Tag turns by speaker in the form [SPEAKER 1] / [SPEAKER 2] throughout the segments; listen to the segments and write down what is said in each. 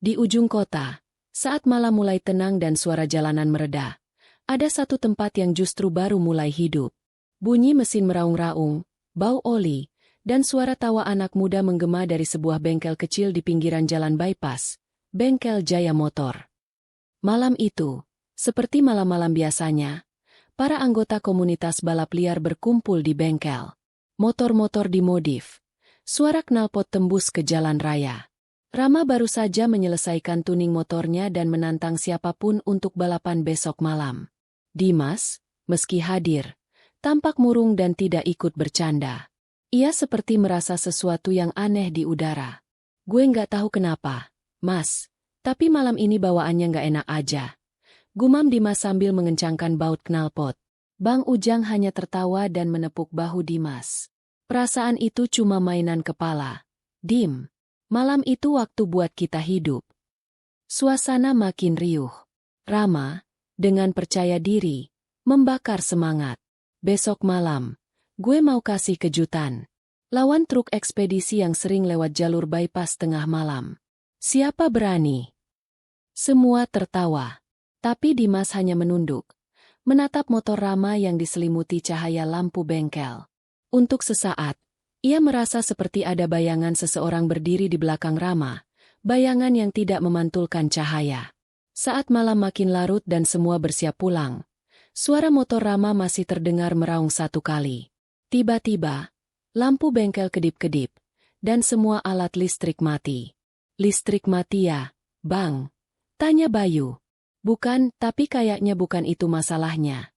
[SPEAKER 1] Di ujung kota, saat malam mulai tenang dan suara jalanan mereda, ada satu tempat yang justru baru mulai hidup. Bunyi mesin meraung-raung, bau oli, dan suara tawa anak muda menggema dari sebuah bengkel kecil di pinggiran jalan bypass, Bengkel Jaya Motor. Malam itu, seperti malam-malam biasanya, para anggota komunitas balap liar berkumpul di bengkel. Motor-motor dimodif. Suara knalpot tembus ke jalan raya. Rama baru saja menyelesaikan tuning motornya dan menantang siapapun untuk balapan besok malam. Dimas, meski hadir, tampak murung dan tidak ikut bercanda. Ia seperti merasa sesuatu yang aneh di udara. Gue nggak tahu kenapa, Mas, tapi malam ini bawaannya nggak enak aja. Gumam Dimas sambil mengencangkan baut knalpot. Bang Ujang hanya tertawa dan menepuk bahu Dimas. Perasaan itu cuma mainan kepala. Dim, malam itu waktu buat kita hidup. Suasana makin riuh. Rama, dengan percaya diri, membakar semangat. Besok malam, gue mau kasih kejutan. Lawan truk ekspedisi yang sering lewat jalur bypass tengah malam. Siapa berani? Semua tertawa. Tapi Dimas hanya menunduk, menatap motor Rama yang diselimuti cahaya lampu bengkel. Untuk sesaat, ia merasa seperti ada bayangan seseorang berdiri di belakang Rama, bayangan yang tidak memantulkan cahaya. Saat malam makin larut dan semua bersiap pulang, suara motor Rama masih terdengar meraung satu kali. Tiba-tiba, lampu bengkel kedip-kedip, dan semua alat listrik mati. Listrik mati ya, Bang? Tanya Bayu. Bukan, tapi kayaknya bukan itu masalahnya.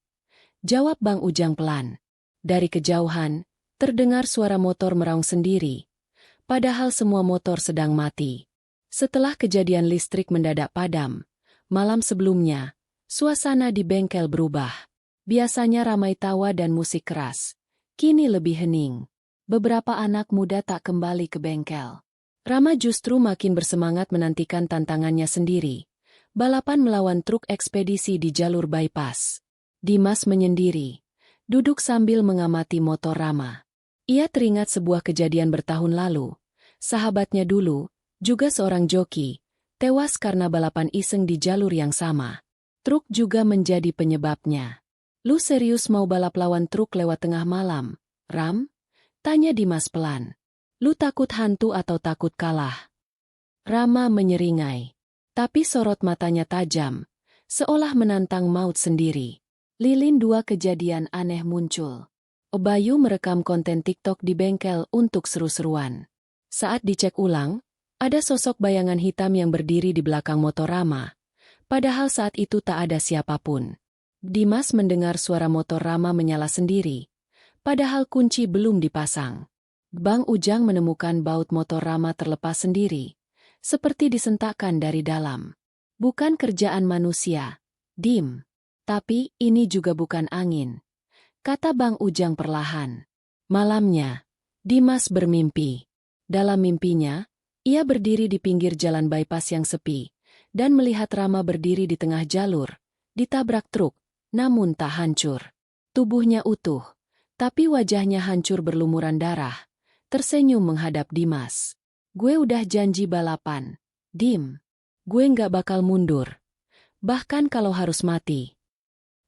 [SPEAKER 1] Jawab Bang Ujang pelan. Dari kejauhan, terdengar suara motor meraung sendiri. Padahal semua motor sedang mati. Setelah kejadian listrik mendadak padam, malam sebelumnya, suasana di bengkel berubah. Biasanya ramai tawa dan musik keras. Kini lebih hening. Beberapa anak muda tak kembali ke bengkel. Rama justru makin bersemangat menantikan tantangannya sendiri. Balapan melawan truk ekspedisi di jalur bypass. Dimas menyendiri, duduk sambil mengamati motor Rama. Ia teringat sebuah kejadian bertahun lalu. Sahabatnya dulu, juga seorang joki, tewas karena balapan iseng di jalur yang sama. Truk juga menjadi penyebabnya. Lu serius mau balap lawan truk lewat tengah malam, Ram? Tanya Dimas pelan. Lu takut hantu atau takut kalah? Rama menyeringai. Tapi sorot matanya tajam, seolah menantang maut sendiri. Lilin dua kejadian aneh muncul. Bayu merekam konten TikTok di bengkel untuk seru-seruan. Saat dicek ulang, ada sosok bayangan hitam yang berdiri di belakang motor Rama. Padahal saat itu tak ada siapapun. Dimas mendengar suara motor Rama menyala sendiri. Padahal kunci belum dipasang. Bang Ujang menemukan baut motor Rama terlepas sendiri. Seperti disentakkan dari dalam. Bukan kerjaan manusia, Dim. Tapi ini juga bukan angin. Kata Bang Ujang perlahan. Malamnya, Dimas bermimpi. Dalam mimpinya, ia berdiri di pinggir jalan bypass yang sepi, dan melihat Rama berdiri di tengah jalur, ditabrak truk, namun tak hancur. Tubuhnya utuh, tapi wajahnya hancur berlumuran darah, tersenyum menghadap Dimas. Gue udah janji balapan, Dim. Gue nggak bakal mundur. Bahkan kalau harus mati.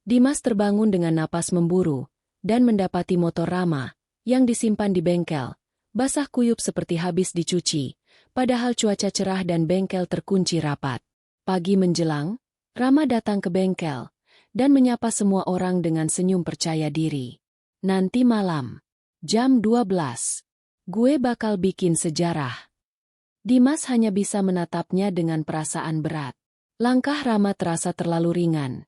[SPEAKER 1] Dimas terbangun dengan napas memburu, dan mendapati motor Rama, yang disimpan di bengkel, basah kuyup seperti habis dicuci, padahal cuaca cerah dan bengkel terkunci rapat. Pagi menjelang, Rama datang ke bengkel, dan menyapa semua orang dengan senyum percaya diri. Nanti malam, jam 12, gue bakal bikin sejarah. Dimas hanya bisa menatapnya dengan perasaan berat. Langkah Rama terasa terlalu ringan.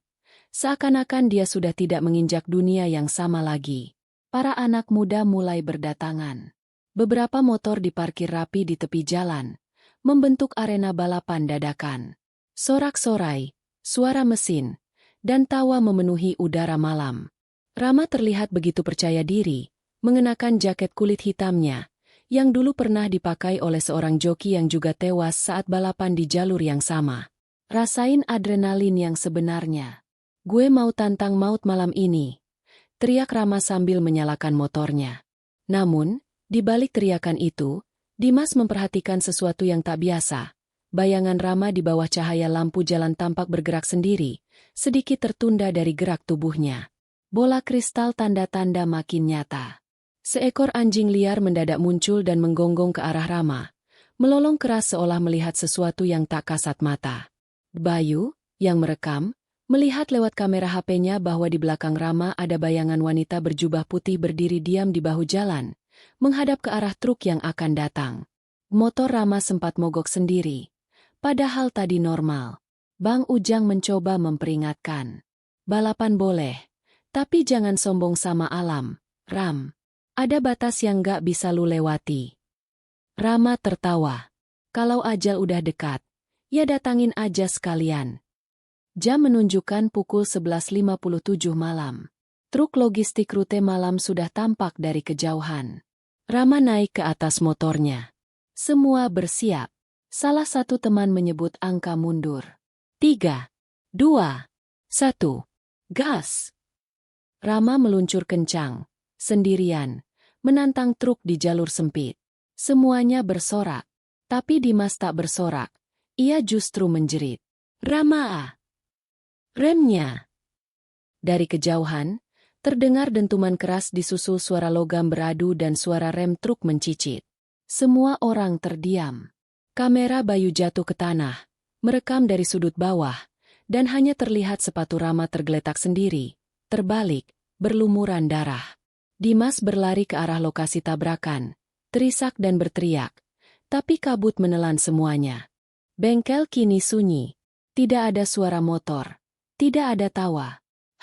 [SPEAKER 1] Seakan-akan dia sudah tidak menginjak dunia yang sama lagi. Para anak muda mulai berdatangan. Beberapa motor diparkir rapi di tepi jalan, membentuk arena balapan dadakan. Sorak-sorai, suara mesin, dan tawa memenuhi udara malam. Rama terlihat begitu percaya diri, mengenakan jaket kulit hitamnya, yang dulu pernah dipakai oleh seorang joki yang juga tewas saat balapan di jalur yang sama. Rasain adrenalin yang sebenarnya. Gue mau tantang maut malam ini. Teriak Rama sambil menyalakan motornya. Namun, di balik teriakan itu, Dimas memperhatikan sesuatu yang tak biasa. bayangan Rama di bawah cahaya lampu jalan tampak bergerak sendiri, sedikit tertunda dari gerak tubuhnya. Bola kristal tanda-tanda makin nyata. Seekor anjing liar mendadak muncul dan menggonggong ke arah Rama, melolong keras seolah melihat sesuatu yang tak kasat mata. Bayu, yang merekam, melihat lewat kamera HP-nya bahwa di belakang Rama ada bayangan wanita berjubah putih berdiri diam di bahu jalan, menghadap ke arah truk yang akan datang. Motor Rama sempat mogok sendiri. Padahal tadi normal. Bang Ujang mencoba memperingatkan. Balapan boleh, tapi jangan sombong sama alam, Ram. Ada batas yang gak bisa lu lewati. Rama tertawa. Kalau ajal udah dekat, ya datangin aja sekalian. Jam menunjukkan pukul 11.57 malam. Truk logistik rute malam sudah tampak dari kejauhan. Rama naik ke atas motornya. Semua bersiap. Salah satu teman menyebut angka mundur. 3, 2, 1. Gas! Rama meluncur kencang, sendirian, menantang truk di jalur sempit. Semuanya bersorak. Tapi Dimas tak bersorak. Ia justru menjerit. Rama! Remnya! Dari kejauhan, terdengar dentuman keras disusul suara logam beradu dan suara rem truk mencicit. Semua orang terdiam. Kamera Bayu jatuh ke tanah, merekam dari sudut bawah, dan hanya terlihat sepatu Rama tergeletak sendiri, terbalik, berlumuran darah. Dimas berlari ke arah lokasi tabrakan, terisak dan berteriak, tapi kabut menelan semuanya. Bengkel kini sunyi, tidak ada suara motor, tidak ada tawa,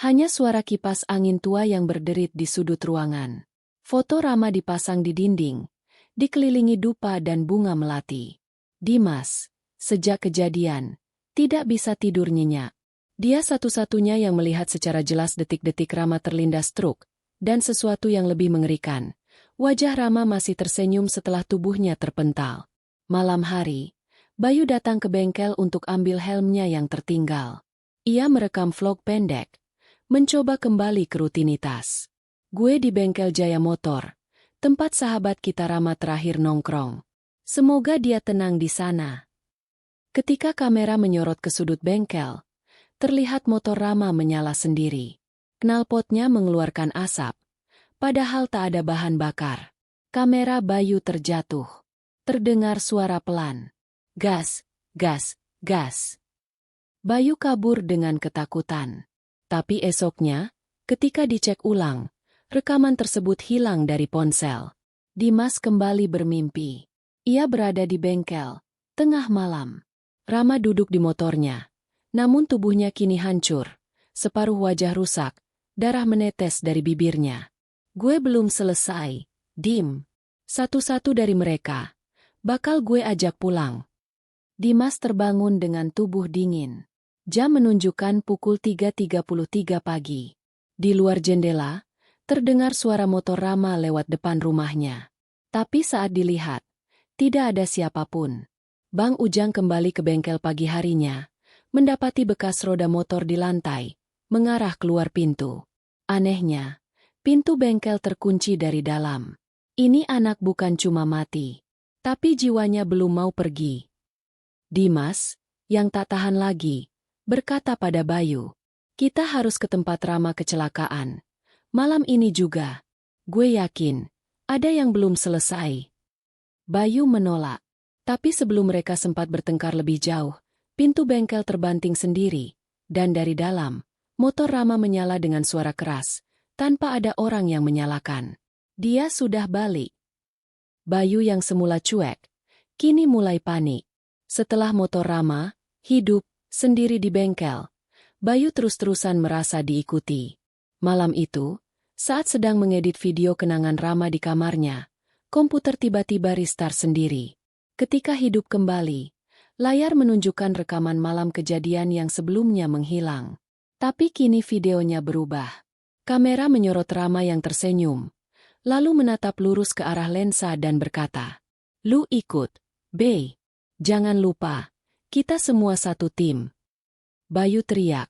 [SPEAKER 1] hanya suara kipas angin tua yang berderit di sudut ruangan. Foto Rama dipasang di dinding, dikelilingi dupa dan bunga melati. Dimas, sejak kejadian, tidak bisa tidur nyenyak. Dia satu-satunya yang melihat secara jelas detik-detik Rama terlindas truk, dan sesuatu yang lebih mengerikan. Wajah Rama masih tersenyum setelah tubuhnya terpental. Malam hari, Bayu datang ke bengkel untuk ambil helmnya yang tertinggal. Ia merekam vlog pendek, mencoba kembali ke rutinitas. Gue di bengkel Jaya Motor, tempat sahabat kita Rama terakhir nongkrong. Semoga dia tenang di sana. Ketika kamera menyorot ke sudut bengkel, terlihat motor Rama menyala sendiri. Knalpotnya mengeluarkan asap, padahal tak ada bahan bakar. Kamera Bayu terjatuh. Terdengar suara pelan. Gas, gas, gas. Bayu kabur dengan ketakutan. Tapi esoknya, ketika dicek ulang, rekaman tersebut hilang dari ponsel. Dimas kembali bermimpi. Ia berada di bengkel, tengah malam. Rama duduk di motornya, namun tubuhnya kini hancur. Separuh wajah rusak, darah menetes dari bibirnya. Gue belum selesai, Dim. Satu-satu dari mereka, bakal gue ajak pulang. Dimas terbangun dengan tubuh dingin. Jam menunjukkan pukul 3.33 pagi. Di luar jendela, terdengar suara motor Rama lewat depan rumahnya. Tapi saat dilihat, tidak ada siapapun. Bang Ujang kembali ke bengkel pagi harinya, mendapati bekas roda motor di lantai, mengarah keluar pintu. Anehnya, pintu bengkel terkunci dari dalam. Ini anak bukan cuma mati, tapi jiwanya belum mau pergi. Dimas, yang tak tahan lagi, berkata pada Bayu, kita harus ke tempat Rama kecelakaan. Malam ini juga. Gue yakin, ada yang belum selesai. Bayu menolak. Tapi sebelum mereka sempat bertengkar lebih jauh, pintu bengkel terbanting sendiri, dan dari dalam, motor Rama menyala dengan suara keras, tanpa ada orang yang menyalakan. Dia sudah balik. Bayu yang semula cuek, kini mulai panik. Setelah motor Rama hidup sendiri di bengkel, Bayu terus-terusan merasa diikuti. Malam itu, saat sedang mengedit video kenangan Rama di kamarnya, komputer tiba-tiba restart sendiri. Ketika hidup kembali, layar menunjukkan rekaman malam kejadian yang sebelumnya menghilang. Tapi kini videonya berubah. Kamera menyorot Rama yang tersenyum, lalu menatap lurus ke arah lensa dan berkata, "Lu ikut, Bey. Jangan lupa, kita semua satu tim." Bayu teriak,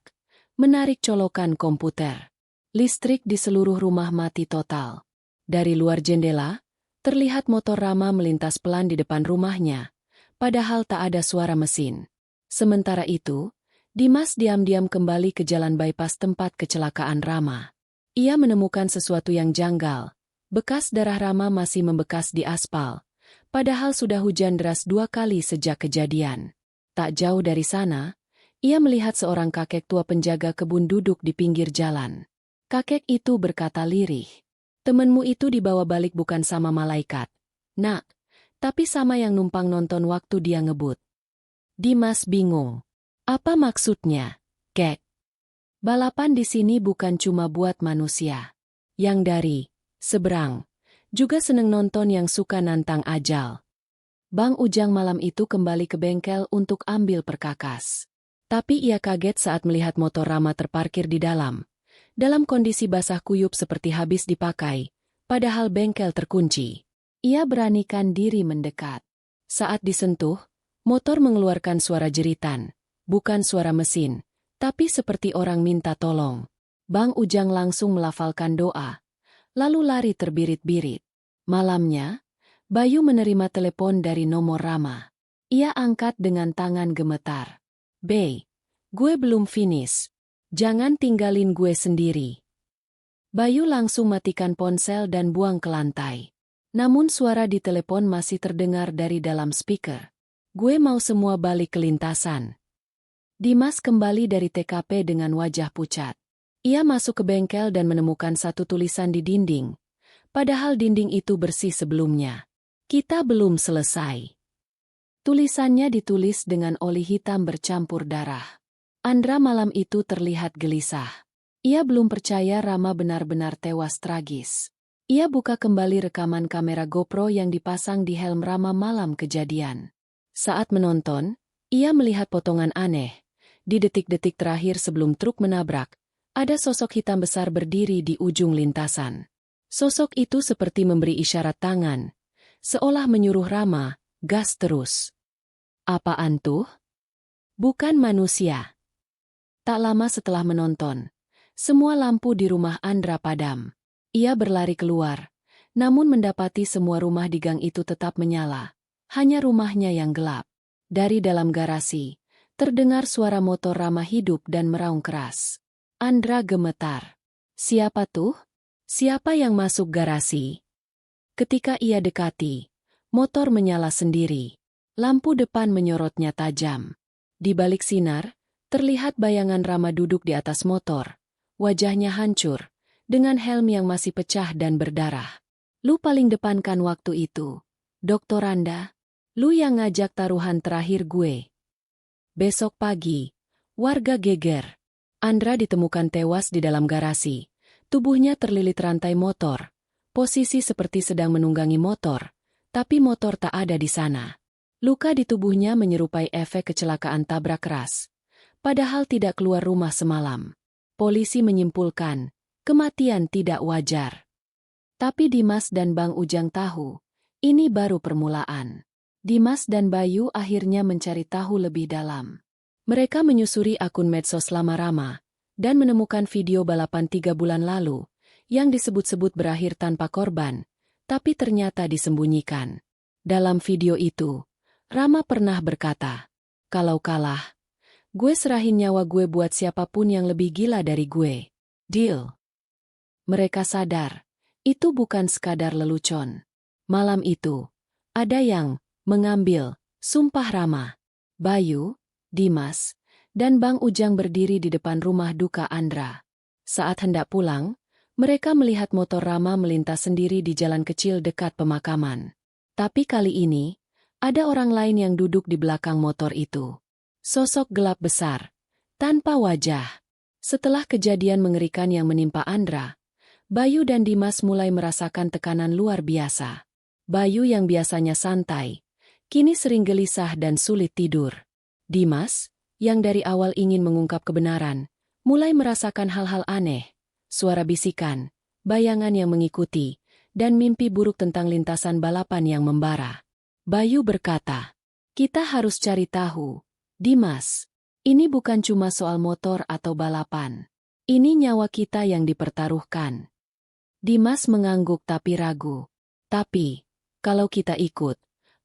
[SPEAKER 1] menarik colokan komputer. Listrik di seluruh rumah mati total. Dari luar jendela, terlihat motor Rama melintas pelan di depan rumahnya, padahal tak ada suara mesin. Sementara itu, Dimas diam-diam kembali ke jalan bypass tempat kecelakaan Rama. Ia menemukan sesuatu yang janggal. Bekas darah Rama masih membekas di aspal, padahal sudah hujan deras 2 kali sejak kejadian. Tak jauh dari sana, ia melihat seorang kakek tua penjaga kebun duduk di pinggir jalan. Kakek itu berkata lirih, "Temenmu itu dibawa balik bukan sama malaikat, Nak, tapi sama yang numpang nonton waktu dia ngebut." Dimas bingung. Apa maksudnya, Kek? Balapan di sini bukan cuma buat manusia. Yang dari seberang juga seneng nonton yang suka nantang ajal. Bang Ujang malam itu kembali ke bengkel untuk ambil perkakas. Tapi ia kaget saat melihat motor Rama terparkir di dalam kondisi basah kuyup seperti habis dipakai, padahal bengkel terkunci. Ia beranikan diri mendekat. Saat disentuh, motor mengeluarkan suara jeritan, bukan suara mesin, tapi seperti orang minta tolong. Bang Ujang langsung melafalkan doa, lalu lari terbirit-birit. Malamnya, Bayu menerima telepon dari nomor Rama. Ia angkat dengan tangan gemetar. "Bey, gue belum finish. Jangan tinggalin gue sendiri." Bayu langsung matikan ponsel dan buang ke lantai. Namun suara di telepon masih terdengar dari dalam speaker. "Gue mau semua balik ke lintasan." Dimas kembali dari TKP dengan wajah pucat. Ia masuk ke bengkel dan menemukan satu tulisan di dinding. Padahal dinding itu bersih sebelumnya. "Kita belum selesai." Tulisannya ditulis dengan oli hitam bercampur darah. Andra malam itu terlihat gelisah. Ia belum percaya Rama benar-benar tewas tragis. Ia buka kembali rekaman kamera GoPro yang dipasang di helm Rama malam kejadian. Saat menonton, ia melihat potongan aneh. Di detik-detik terakhir sebelum truk menabrak, ada sosok hitam besar berdiri di ujung lintasan. Sosok itu seperti memberi isyarat tangan, seolah menyuruh Rama, "Gas terus." Apaan tuh? Bukan manusia. Tak lama setelah menonton, semua lampu di rumah Andra padam. Ia berlari keluar, namun mendapati semua rumah di gang itu tetap menyala. Hanya rumahnya yang gelap. Dari dalam garasi, terdengar suara motor Rama hidup dan meraung keras. Andra gemetar. Siapa tuh? Siapa yang masuk garasi? Ketika ia dekati, motor menyala sendiri. Lampu depan menyorotnya tajam. Di balik sinar, terlihat bayangan Rama duduk di atas motor. Wajahnya hancur, dengan helm yang masih pecah dan berdarah. "Lu paling depan kan waktu itu, Dokter Randa? Lu yang ngajak taruhan terakhir gue." Besok pagi, warga geger. Andra ditemukan tewas di dalam garasi. Tubuhnya terlilit rantai motor. Posisi seperti sedang menunggangi motor, tapi motor tak ada di sana. Luka di tubuhnya menyerupai efek kecelakaan tabrak keras. Padahal tidak keluar rumah semalam. Polisi menyimpulkan, kematian tidak wajar. Tapi Dimas dan Bang Ujang tahu, ini baru permulaan. Dimas dan Bayu akhirnya mencari tahu lebih dalam. Mereka menyusuri akun medsos lama Rama, dan menemukan video balapan 3 bulan lalu, yang disebut-sebut berakhir tanpa korban, tapi ternyata disembunyikan. Dalam video itu, Rama pernah berkata, "Kalau kalah, gue serahin nyawa gue buat siapapun yang lebih gila dari gue. Deal." Mereka sadar, itu bukan sekadar lelucon. Malam itu, ada yang mengambil sumpah Rama. Bayu, Dimas, dan Bang Ujang berdiri di depan rumah duka Andra. Saat hendak pulang, mereka melihat motor Rama melintas sendiri di jalan kecil dekat pemakaman. Tapi kali ini, ada orang lain yang duduk di belakang motor itu. Sosok gelap besar, tanpa wajah. Setelah kejadian mengerikan yang menimpa Andra, Bayu dan Dimas mulai merasakan tekanan luar biasa. Bayu yang biasanya santai, kini sering gelisah dan sulit tidur. Dimas, yang dari awal ingin mengungkap kebenaran, mulai merasakan hal-hal aneh, suara bisikan, bayangan yang mengikuti, dan mimpi buruk tentang lintasan balapan yang membara. Bayu berkata, "Kita harus cari tahu, Dimas. Ini bukan cuma soal motor atau balapan. Ini nyawa kita yang dipertaruhkan." Dimas mengangguk tapi ragu. "Tapi, kalau kita ikut,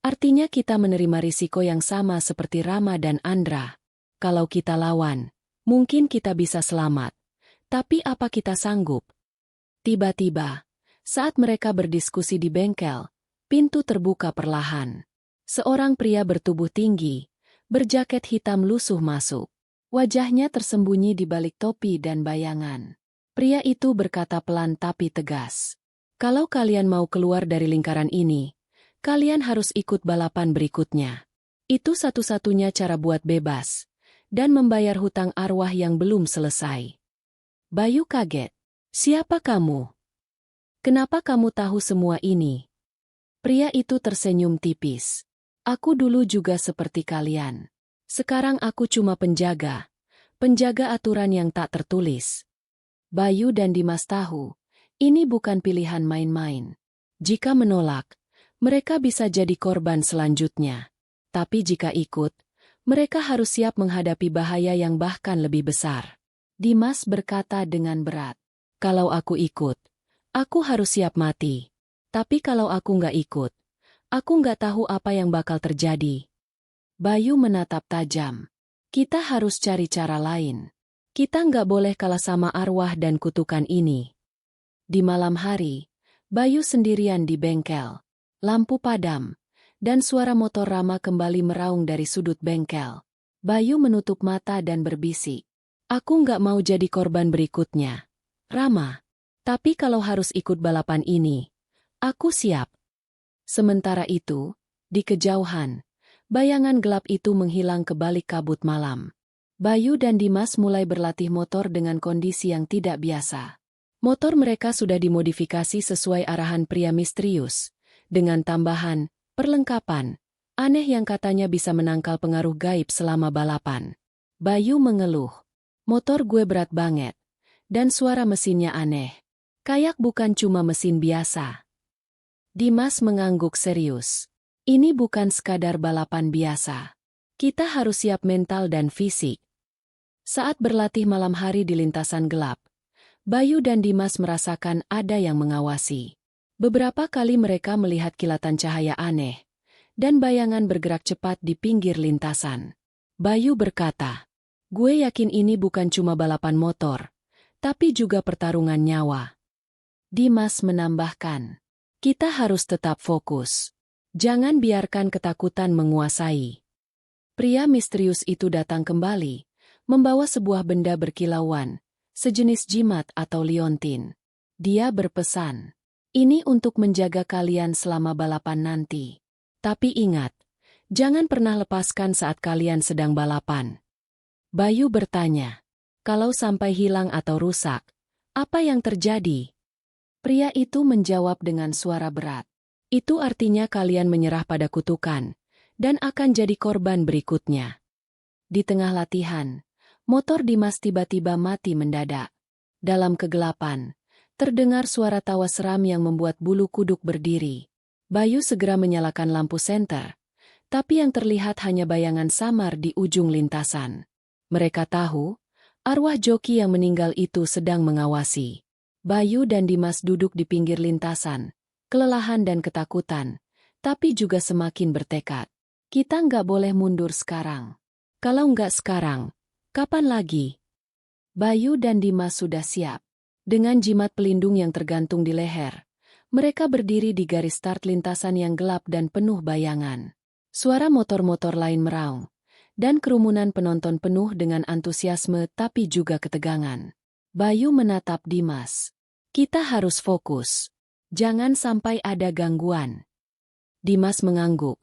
[SPEAKER 1] Artinya kita menerima risiko yang sama seperti Rama dan Andra. Kalau kita lawan, mungkin kita bisa selamat. Tapi apa kita sanggup? Tiba-tiba, saat mereka berdiskusi di bengkel, pintu terbuka perlahan. Seorang pria bertubuh tinggi, berjaket hitam lusuh masuk. Wajahnya tersembunyi di balik topi dan bayangan. Pria itu berkata pelan tapi tegas. Kalau kalian mau keluar dari lingkaran ini, kalian harus ikut balapan berikutnya. Itu satu-satunya cara buat bebas, dan membayar hutang arwah yang belum selesai. Bayu kaget. Siapa kamu? Kenapa kamu tahu semua ini? Pria itu tersenyum tipis. Aku dulu juga seperti kalian. Sekarang aku cuma penjaga aturan yang tak tertulis. Bayu dan Dimas tahu, ini bukan pilihan main-main. Jika menolak, mereka bisa jadi korban selanjutnya. Tapi jika ikut, mereka harus siap menghadapi bahaya yang bahkan lebih besar. Dimas berkata dengan berat, kalau aku ikut, aku harus siap mati. Tapi kalau aku nggak ikut, aku nggak tahu apa yang bakal terjadi. Bayu menatap tajam. Kita harus cari cara lain. Kita nggak boleh kalah sama arwah dan kutukan ini. Di malam hari, Bayu sendirian di bengkel. Lampu padam, dan suara motor Rama kembali meraung dari sudut bengkel. Bayu menutup mata dan berbisik. Aku nggak mau jadi korban berikutnya. Rama, tapi kalau harus ikut balapan ini, aku siap. Sementara itu, di kejauhan, bayangan gelap itu menghilang ke balik kabut malam. Bayu dan Dimas mulai berlatih motor dengan kondisi yang tidak biasa. Motor mereka sudah dimodifikasi sesuai arahan pria misterius, dengan tambahan, perlengkapan, aneh yang katanya bisa menangkal pengaruh gaib selama balapan. Bayu mengeluh, motor gue berat banget, dan suara mesinnya aneh. Kayak bukan cuma mesin biasa. Dimas mengangguk serius. Ini bukan sekadar balapan biasa. Kita harus siap mental dan fisik. Saat berlatih malam hari di lintasan gelap, Bayu dan Dimas merasakan ada yang mengawasi. Beberapa kali mereka melihat kilatan cahaya aneh, dan bayangan bergerak cepat di pinggir lintasan. Bayu berkata, gue yakin ini bukan cuma balapan motor, tapi juga pertarungan nyawa. Dimas menambahkan, kita harus tetap fokus. Jangan biarkan ketakutan menguasai. Pria misterius itu datang kembali, membawa sebuah benda berkilauan, sejenis jimat atau liontin. Dia berpesan, ini untuk menjaga kalian selama balapan nanti. Tapi ingat, jangan pernah lepaskan saat kalian sedang balapan. Bayu bertanya, kalau sampai hilang atau rusak, apa yang terjadi? Pria itu menjawab dengan suara berat. Itu artinya kalian menyerah pada kutukan, dan akan jadi korban berikutnya. Di tengah latihan, motor Dimas tiba-tiba mati mendadak. Dalam kegelapan, terdengar suara tawa seram yang membuat bulu kuduk berdiri. Bayu segera menyalakan lampu senter, tapi yang terlihat hanya bayangan samar di ujung lintasan. Mereka tahu, arwah joki yang meninggal itu sedang mengawasi. Bayu dan Dimas duduk di pinggir lintasan, kelelahan dan ketakutan, tapi juga semakin bertekad. Kita nggak boleh mundur sekarang. Kalau nggak sekarang, kapan lagi? Bayu dan Dimas sudah siap. Dengan jimat pelindung yang tergantung di leher, mereka berdiri di garis start lintasan yang gelap dan penuh bayangan. Suara motor-motor lain meraung, dan kerumunan penonton penuh dengan antusiasme tapi juga ketegangan. Bayu menatap Dimas. Kita harus fokus. Jangan sampai ada gangguan. Dimas mengangguk,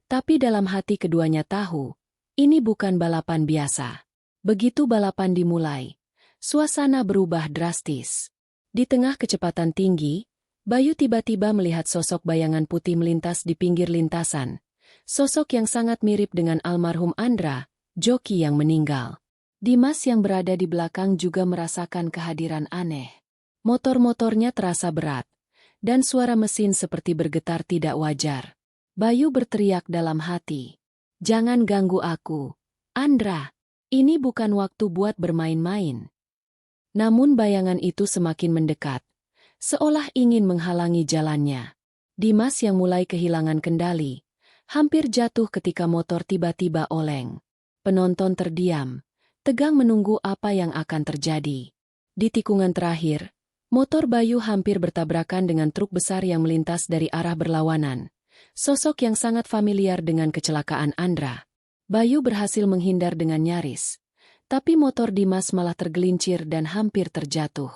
[SPEAKER 1] tapi dalam hati keduanya tahu, ini bukan balapan biasa. Begitu balapan dimulai, suasana berubah drastis. Di tengah kecepatan tinggi, Bayu tiba-tiba melihat sosok bayangan putih melintas di pinggir lintasan. Sosok yang sangat mirip dengan almarhum Andra, joki yang meninggal. Dimas yang berada di belakang juga merasakan kehadiran aneh. Motor-motornya terasa berat, dan suara mesin seperti bergetar tidak wajar. Bayu berteriak dalam hati, jangan ganggu aku, Andra. Ini bukan waktu buat bermain-main. Namun bayangan itu semakin mendekat, seolah ingin menghalangi jalannya. Dimas yang mulai kehilangan kendali, hampir jatuh ketika motor tiba-tiba oleng. Penonton terdiam, tegang menunggu apa yang akan terjadi. Di tikungan terakhir, motor Bayu hampir bertabrakan dengan truk besar yang melintas dari arah berlawanan. Sosok yang sangat familiar dengan kecelakaan Andra. Bayu berhasil menghindar dengan nyaris. Tapi motor Dimas malah tergelincir dan hampir terjatuh.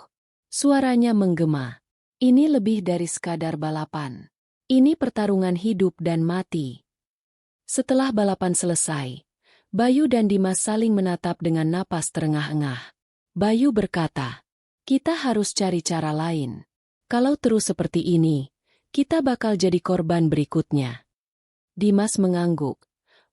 [SPEAKER 1] Suaranya menggema. Ini lebih dari sekadar balapan. Ini pertarungan hidup dan mati. Setelah balapan selesai, Bayu dan Dimas saling menatap dengan napas terengah-engah. Bayu berkata, "Kita harus cari cara lain. Kalau terus seperti ini, kita bakal jadi korban berikutnya." Dimas mengangguk.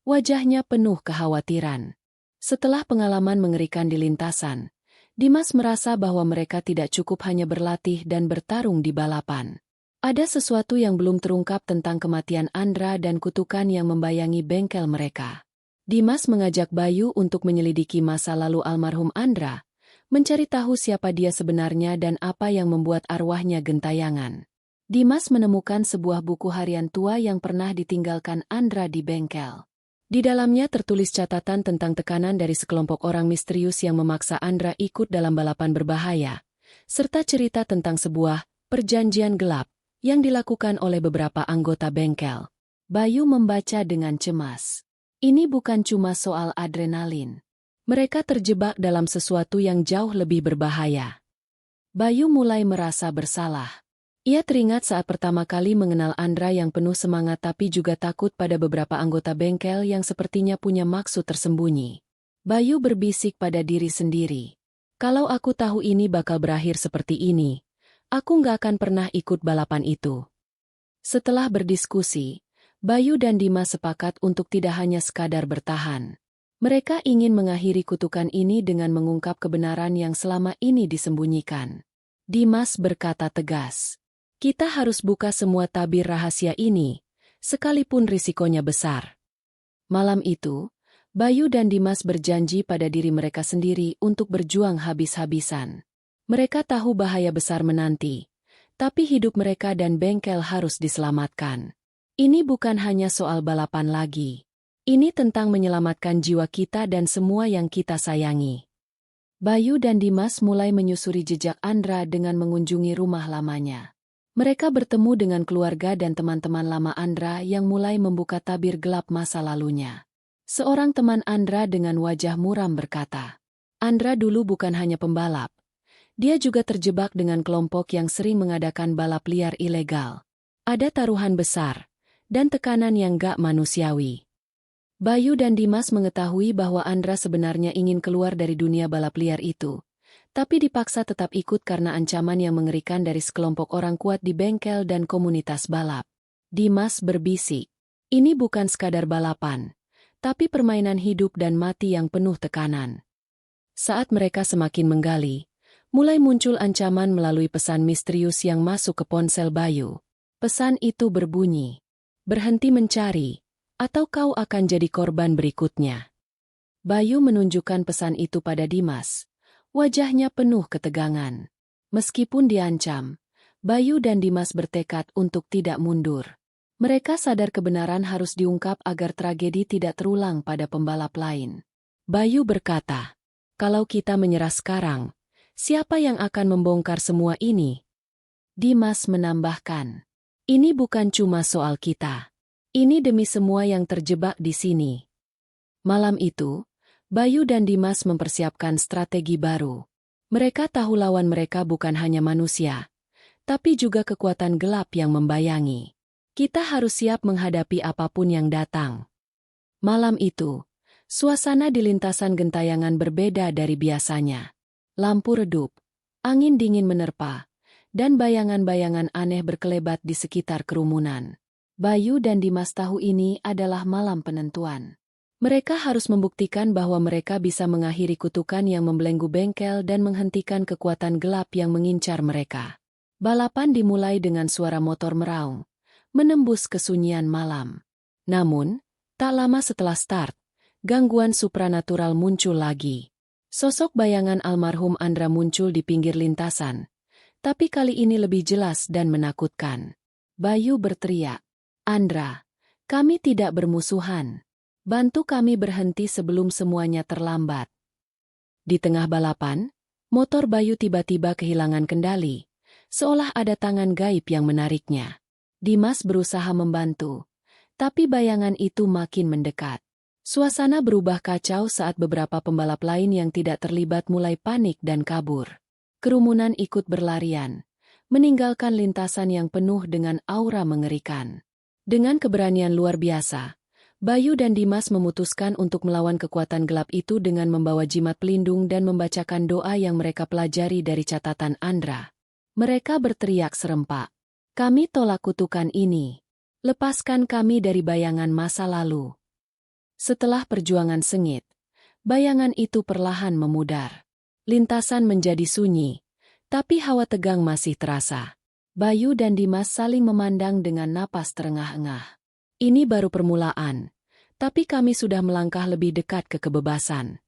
[SPEAKER 1] Wajahnya penuh kekhawatiran. Setelah pengalaman mengerikan di lintasan, Dimas merasa bahwa mereka tidak cukup hanya berlatih dan bertarung di balapan. Ada sesuatu yang belum terungkap tentang kematian Andra dan kutukan yang membayangi bengkel mereka. Dimas mengajak Bayu untuk menyelidiki masa lalu almarhum Andra, mencari tahu siapa dia sebenarnya dan apa yang membuat arwahnya gentayangan. Dimas menemukan sebuah buku harian tua yang pernah ditinggalkan Andra di bengkel. Di dalamnya tertulis catatan tentang tekanan dari sekelompok orang misterius yang memaksa Andra ikut dalam balapan berbahaya, serta cerita tentang sebuah perjanjian gelap yang dilakukan oleh beberapa anggota bengkel. Bayu membaca dengan cemas. Ini bukan cuma soal adrenalin. Mereka terjebak dalam sesuatu yang jauh lebih berbahaya. Bayu mulai merasa bersalah. Ia teringat saat pertama kali mengenal Andra yang penuh semangat tapi juga takut pada beberapa anggota bengkel yang sepertinya punya maksud tersembunyi. Bayu berbisik pada diri sendiri. Kalau aku tahu ini bakal berakhir seperti ini, aku nggak akan pernah ikut balapan itu. Setelah berdiskusi, Bayu dan Dimas sepakat untuk tidak hanya sekadar bertahan. Mereka ingin mengakhiri kutukan ini dengan mengungkap kebenaran yang selama ini disembunyikan. Dimas berkata tegas, "Kita harus buka semua tabir rahasia ini, sekalipun risikonya besar." Malam itu, Bayu dan Dimas berjanji pada diri mereka sendiri untuk berjuang habis-habisan. Mereka tahu bahaya besar menanti, tapi hidup mereka dan bengkel harus diselamatkan. Ini bukan hanya soal balapan lagi. Ini tentang menyelamatkan jiwa kita dan semua yang kita sayangi. Bayu dan Dimas mulai menyusuri jejak Andra dengan mengunjungi rumah lamanya. Mereka bertemu dengan keluarga dan teman-teman lama Andra yang mulai membuka tabir gelap masa lalunya. Seorang teman Andra dengan wajah muram berkata, "Andra dulu bukan hanya pembalap. Dia juga terjebak dengan kelompok yang sering mengadakan balap liar ilegal. Ada taruhan besar dan tekanan yang gak manusiawi." Bayu dan Dimas mengetahui bahwa Andra sebenarnya ingin keluar dari dunia balap liar itu, tapi dipaksa tetap ikut karena ancaman yang mengerikan dari sekelompok orang kuat di bengkel dan komunitas balap. Dimas berbisik, "Ini bukan sekadar balapan, tapi permainan hidup dan mati yang penuh tekanan." Saat mereka semakin menggali, mulai muncul ancaman melalui pesan misterius yang masuk ke ponsel Bayu. Pesan itu berbunyi, "Berhenti mencari, atau kau akan jadi korban berikutnya." Bayu menunjukkan pesan itu pada Dimas. Wajahnya penuh ketegangan. Meskipun diancam, Bayu dan Dimas bertekad untuk tidak mundur. Mereka sadar kebenaran harus diungkap agar tragedi tidak terulang pada pembalap lain. Bayu berkata, "Kalau kita menyerah sekarang, siapa yang akan membongkar semua ini?" Dimas menambahkan, "Ini bukan cuma soal kita. Ini demi semua yang terjebak di sini." Malam itu, Bayu dan Dimas mempersiapkan strategi baru. Mereka tahu lawan mereka bukan hanya manusia, tapi juga kekuatan gelap yang membayangi. Kita harus siap menghadapi apapun yang datang. Malam itu, suasana di lintasan gentayangan berbeda dari biasanya. Lampu redup, angin dingin menerpa, dan bayangan-bayangan aneh berkelebat di sekitar kerumunan. Bayu dan Dimas tahu ini adalah malam penentuan. Mereka harus membuktikan bahwa mereka bisa mengakhiri kutukan yang membelenggu bengkel dan menghentikan kekuatan gelap yang mengincar mereka. Balapan dimulai dengan suara motor meraung, menembus kesunyian malam. Namun, tak lama setelah start, gangguan supranatural muncul lagi. Sosok bayangan almarhum Andra muncul di pinggir lintasan, tapi kali ini lebih jelas dan menakutkan. Bayu berteriak, "Andra, Kami tidak bermusuhan. Bantu kami berhenti sebelum semuanya terlambat. Di tengah balapan, motor Bayu tiba-tiba kehilangan kendali, seolah ada tangan gaib yang menariknya. Dimas berusaha membantu, tapi bayangan itu makin mendekat. Suasana berubah kacau saat beberapa pembalap lain yang tidak terlibat mulai panik dan kabur. Kerumunan ikut berlarian, meninggalkan lintasan yang penuh dengan aura mengerikan. Dengan keberanian luar biasa, Bayu dan Dimas memutuskan untuk melawan kekuatan gelap itu dengan membawa jimat pelindung dan membacakan doa yang mereka pelajari dari catatan Andra. Mereka berteriak serempak, "Kami tolak kutukan ini. Lepaskan kami dari bayangan masa lalu." Setelah perjuangan sengit, bayangan itu perlahan memudar. Lintasan menjadi sunyi, tapi hawa tegang masih terasa. Bayu dan Dimas saling memandang dengan napas terengah-engah. Ini baru permulaan, tapi kami sudah melangkah lebih dekat ke kebebasan.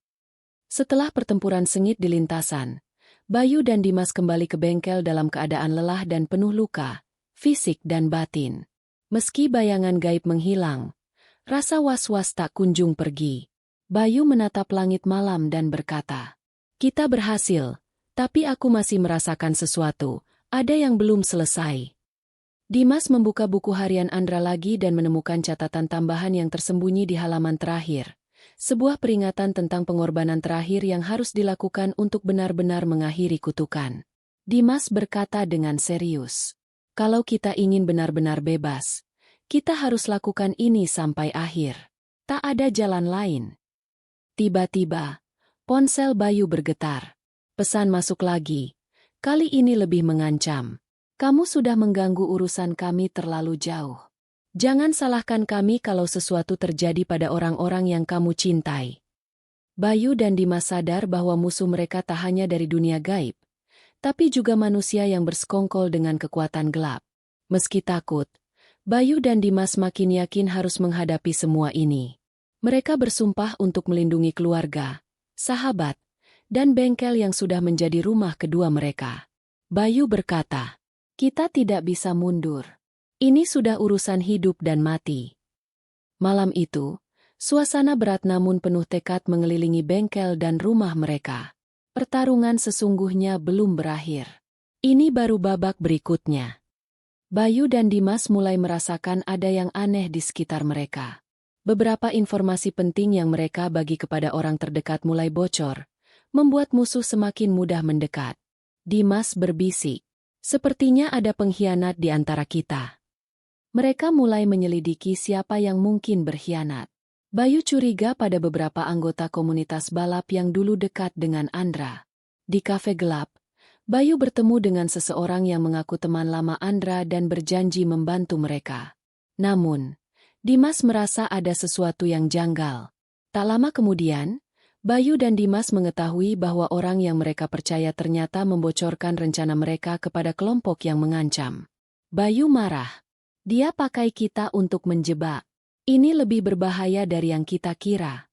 [SPEAKER 1] Setelah pertempuran sengit di lintasan, Bayu dan Dimas kembali ke bengkel dalam keadaan lelah dan penuh luka, fisik dan batin. Meski bayangan gaib menghilang, rasa was-was tak kunjung pergi. Bayu menatap langit malam dan berkata, "Kita berhasil. Tapi aku masih merasakan sesuatu, ada yang belum selesai." Dimas membuka buku harian Andra lagi dan menemukan catatan tambahan yang tersembunyi di halaman terakhir. Sebuah peringatan tentang pengorbanan terakhir yang harus dilakukan untuk benar-benar mengakhiri kutukan. Dimas berkata dengan serius, "Kalau kita ingin benar-benar bebas, kita harus lakukan ini sampai akhir. Tak ada jalan lain." Tiba-tiba, ponsel Bayu bergetar. Pesan masuk lagi. Kali ini lebih mengancam. "Kamu sudah mengganggu urusan kami terlalu jauh. Jangan salahkan kami kalau sesuatu terjadi pada orang-orang yang kamu cintai." Bayu dan Dimas sadar bahwa musuh mereka tak hanya dari dunia gaib, tapi juga manusia yang bersekongkol dengan kekuatan gelap. Meski takut, Bayu dan Dimas makin yakin harus menghadapi semua ini. Mereka bersumpah untuk melindungi keluarga, sahabat, dan bengkel yang sudah menjadi rumah kedua mereka. Bayu berkata, "Kita tidak bisa mundur. Ini sudah urusan hidup dan mati." Malam itu, suasana berat namun penuh tekad mengelilingi bengkel dan rumah mereka. Pertarungan sesungguhnya belum berakhir. Ini baru babak berikutnya. Bayu dan Dimas mulai merasakan ada yang aneh di sekitar mereka. Beberapa informasi penting yang mereka bagi kepada orang terdekat mulai bocor, membuat musuh semakin mudah mendekat. Dimas berbisik, "Sepertinya ada pengkhianat di antara kita." Mereka mulai menyelidiki siapa yang mungkin berkhianat. Bayu curiga pada beberapa anggota komunitas balap yang dulu dekat dengan Andra. Di kafe gelap, Bayu bertemu dengan seseorang yang mengaku teman lama Andra dan berjanji membantu mereka. Namun, Dimas merasa ada sesuatu yang janggal. Tak lama kemudian, Bayu dan Dimas mengetahui bahwa orang yang mereka percaya ternyata membocorkan rencana mereka kepada kelompok yang mengancam. Bayu marah. "Dia pakai kita untuk menjebak. Ini lebih berbahaya dari yang kita kira."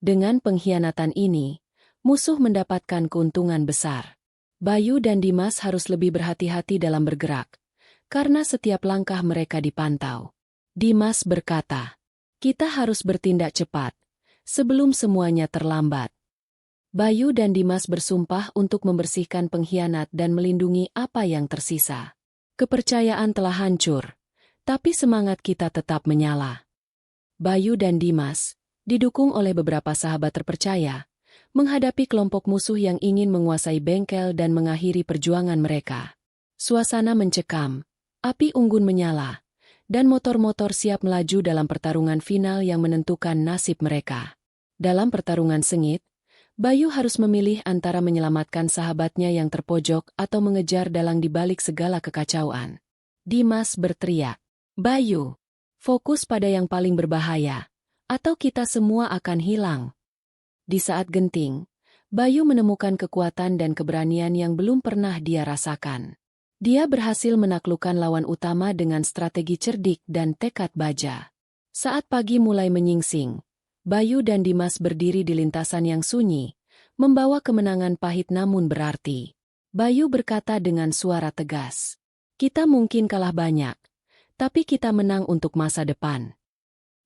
[SPEAKER 1] Dengan pengkhianatan ini, musuh mendapatkan keuntungan besar. Bayu dan Dimas harus lebih berhati-hati dalam bergerak, karena setiap langkah mereka dipantau. Dimas berkata, "Kita harus bertindak cepat, sebelum semuanya terlambat." Bayu dan Dimas bersumpah untuk membersihkan pengkhianat dan melindungi apa yang tersisa. Kepercayaan telah hancur, tapi semangat kita tetap menyala. Bayu dan Dimas, didukung oleh beberapa sahabat terpercaya, menghadapi kelompok musuh yang ingin menguasai bengkel dan mengakhiri perjuangan mereka. Suasana mencekam, api unggun menyala, dan motor-motor siap melaju dalam pertarungan final yang menentukan nasib mereka. Dalam pertarungan sengit, Bayu harus memilih antara menyelamatkan sahabatnya yang terpojok atau mengejar dalang di balik segala kekacauan. Dimas berteriak, "Bayu, fokus pada yang paling berbahaya, atau kita semua akan hilang." Di saat genting, Bayu menemukan kekuatan dan keberanian yang belum pernah dia rasakan. Dia berhasil menaklukkan lawan utama dengan strategi cerdik dan tekad baja. Saat pagi mulai menyingsing, Bayu dan Dimas berdiri di lintasan yang sunyi, membawa kemenangan pahit namun berarti. Bayu berkata dengan suara tegas, "Kita mungkin kalah banyak, tapi kita menang untuk masa depan."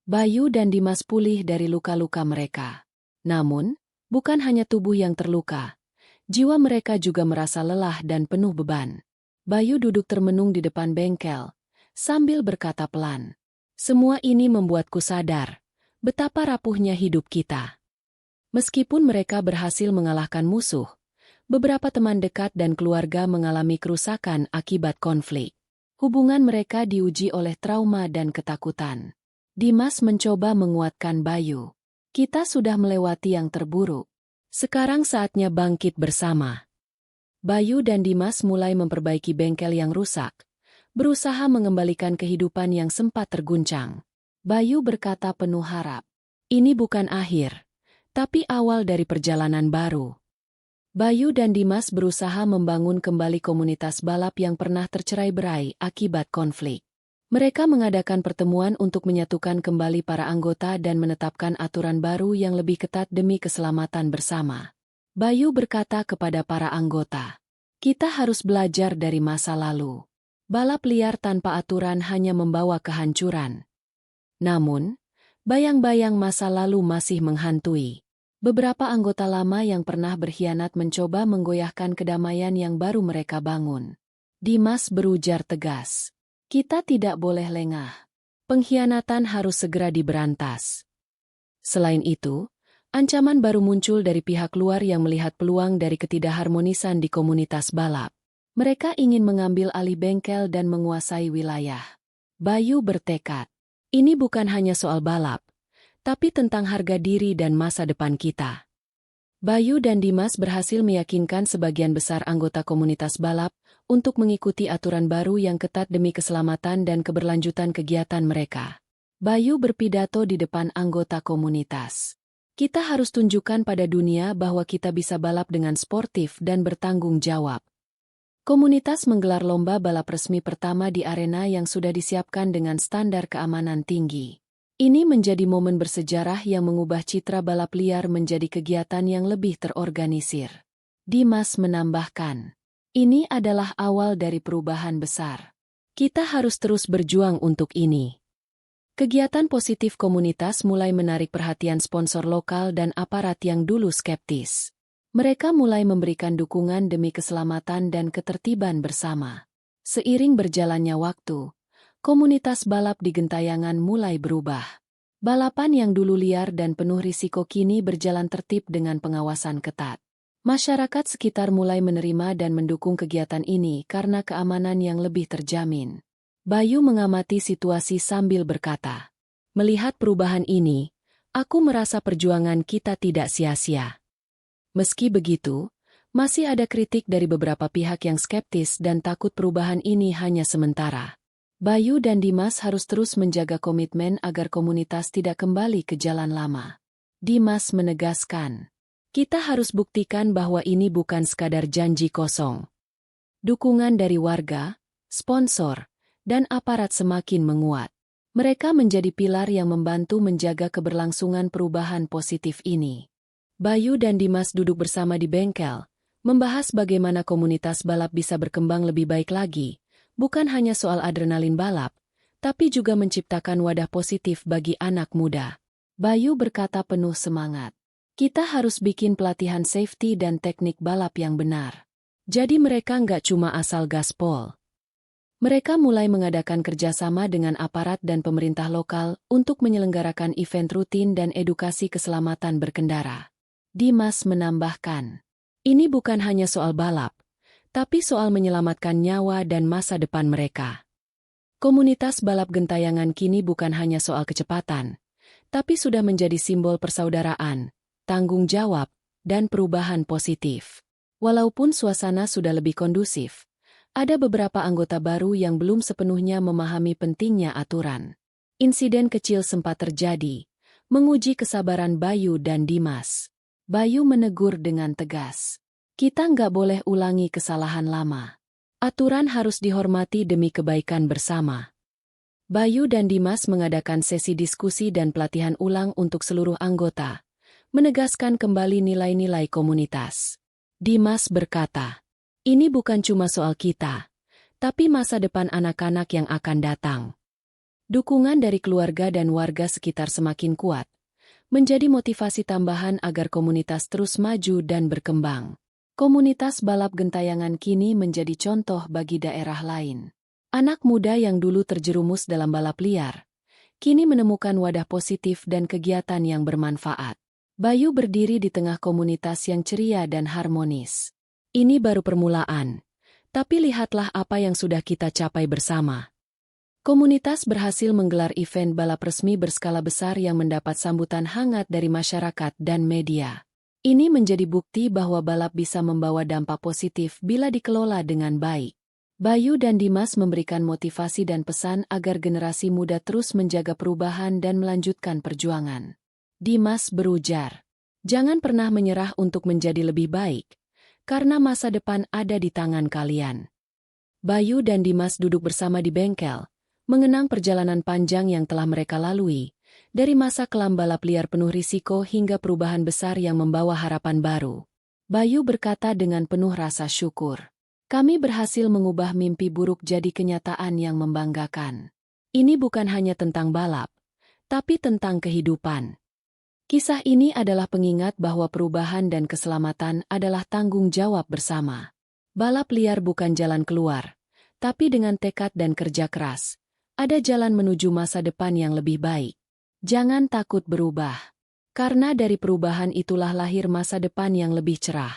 [SPEAKER 1] Bayu dan Dimas pulih dari luka-luka mereka. Namun, bukan hanya tubuh yang terluka, jiwa mereka juga merasa lelah dan penuh beban. Bayu duduk termenung di depan bengkel, sambil berkata pelan, "Semua ini membuatku sadar betapa rapuhnya hidup kita." Meskipun mereka berhasil mengalahkan musuh, beberapa teman dekat dan keluarga mengalami kerusakan akibat konflik. Hubungan mereka diuji oleh trauma dan ketakutan. Dimas mencoba menguatkan Bayu. "Kita sudah melewati yang terburuk. Sekarang saatnya bangkit bersama." Bayu dan Dimas mulai memperbaiki bengkel yang rusak, berusaha mengembalikan kehidupan yang sempat terguncang. Bayu berkata penuh harap, "Ini bukan akhir, tapi awal dari perjalanan baru." Bayu dan Dimas berusaha membangun kembali komunitas balap yang pernah tercerai-berai akibat konflik. Mereka mengadakan pertemuan untuk menyatukan kembali para anggota dan menetapkan aturan baru yang lebih ketat demi keselamatan bersama. Bayu berkata kepada para anggota, "Kita harus belajar dari masa lalu. Balap liar tanpa aturan hanya membawa kehancuran." Namun, bayang-bayang masa lalu masih menghantui. Beberapa anggota lama yang pernah berkhianat mencoba menggoyahkan kedamaian yang baru mereka bangun. Dimas berujar tegas, "Kita tidak boleh lengah. Pengkhianatan harus segera diberantas." Selain itu, ancaman baru muncul dari pihak luar yang melihat peluang dari ketidakharmonisan di komunitas balap. Mereka ingin mengambil alih bengkel dan menguasai wilayah. Bayu bertekad, "Ini bukan hanya soal balap, tapi tentang harga diri dan masa depan kita." Bayu dan Dimas berhasil meyakinkan sebagian besar anggota komunitas balap untuk mengikuti aturan baru yang ketat demi keselamatan dan keberlanjutan kegiatan mereka. Bayu berpidato di depan anggota komunitas. "Kita harus tunjukkan pada dunia bahwa kita bisa balap dengan sportif dan bertanggung jawab." Komunitas menggelar lomba balap resmi pertama di arena yang sudah disiapkan dengan standar keamanan tinggi. Ini menjadi momen bersejarah yang mengubah citra balap liar menjadi kegiatan yang lebih terorganisir. Dimas menambahkan, "Ini adalah awal dari perubahan besar. Kita harus terus berjuang untuk ini." Kegiatan positif komunitas mulai menarik perhatian sponsor lokal dan aparat yang dulu skeptis. Mereka mulai memberikan dukungan demi keselamatan dan ketertiban bersama. Seiring berjalannya waktu, komunitas balap di Gentayangan mulai berubah. Balapan yang dulu liar dan penuh risiko kini berjalan tertib dengan pengawasan ketat. Masyarakat sekitar mulai menerima dan mendukung kegiatan ini karena keamanan yang lebih terjamin. Bayu mengamati situasi sambil berkata, "Melihat perubahan ini, aku merasa perjuangan kita tidak sia-sia." Meski begitu, masih ada kritik dari beberapa pihak yang skeptis dan takut perubahan ini hanya sementara. Bayu dan Dimas harus terus menjaga komitmen agar komunitas tidak kembali ke jalan lama. Dimas menegaskan, "Kita harus buktikan bahwa ini bukan sekadar janji kosong." Dukungan dari warga, sponsor, dan aparat semakin menguat. Mereka menjadi pilar yang membantu menjaga keberlangsungan perubahan positif ini. Bayu dan Dimas duduk bersama di bengkel, membahas bagaimana komunitas balap bisa berkembang lebih baik lagi. Bukan hanya soal adrenalin balap, tapi juga menciptakan wadah positif bagi anak muda. Bayu berkata penuh semangat, "Kita harus bikin pelatihan safety dan teknik balap yang benar. Jadi mereka nggak cuma asal gaspol." Mereka mulai mengadakan kerjasama dengan aparat dan pemerintah lokal untuk menyelenggarakan event rutin dan edukasi keselamatan berkendara. Dimas menambahkan, "Ini bukan hanya soal balap, tapi soal menyelamatkan nyawa dan masa depan mereka." Komunitas balap Gentayangan kini bukan hanya soal kecepatan, tapi sudah menjadi simbol persaudaraan, tanggung jawab, dan perubahan positif. Walaupun suasana sudah lebih kondusif, ada beberapa anggota baru yang belum sepenuhnya memahami pentingnya aturan. Insiden kecil sempat terjadi, menguji kesabaran Bayu dan Dimas. Bayu menegur dengan tegas, "Kita nggak boleh ulangi kesalahan lama. Aturan harus dihormati demi kebaikan bersama." Bayu dan Dimas mengadakan sesi diskusi dan pelatihan ulang untuk seluruh anggota, menegaskan kembali nilai-nilai komunitas. Dimas berkata, "Ini bukan cuma soal kita, tapi masa depan anak-anak yang akan datang." Dukungan dari keluarga dan warga sekitar semakin kuat, menjadi motivasi tambahan agar komunitas terus maju dan berkembang. Komunitas balap gentayangan kini menjadi contoh bagi daerah lain. Anak muda yang dulu terjerumus dalam balap liar, kini menemukan wadah positif dan kegiatan yang bermanfaat. Bayu berdiri di tengah komunitas yang ceria dan harmonis. Ini baru permulaan, tapi lihatlah apa yang sudah kita capai bersama. Komunitas berhasil menggelar event balap resmi berskala besar yang mendapat sambutan hangat dari masyarakat dan media. Ini menjadi bukti bahwa balap bisa membawa dampak positif bila dikelola dengan baik. Bayu dan Dimas memberikan motivasi dan pesan agar generasi muda terus menjaga perubahan dan melanjutkan perjuangan. Dimas berujar, "Jangan pernah menyerah untuk menjadi lebih baik, karena masa depan ada di tangan kalian." Bayu dan Dimas duduk bersama di bengkel, mengenang perjalanan panjang yang telah mereka lalui, dari masa kelam balap liar penuh risiko hingga perubahan besar yang membawa harapan baru. Bayu berkata dengan penuh rasa syukur, "Kami berhasil mengubah mimpi buruk jadi kenyataan yang membanggakan. Ini bukan hanya tentang balap, tapi tentang kehidupan." Kisah ini adalah pengingat bahwa perubahan dan keselamatan adalah tanggung jawab bersama. Balap liar bukan jalan keluar, tapi dengan tekad dan kerja keras, ada jalan menuju masa depan yang lebih baik. Jangan takut berubah, karena dari perubahan itulah lahir masa depan yang lebih cerah.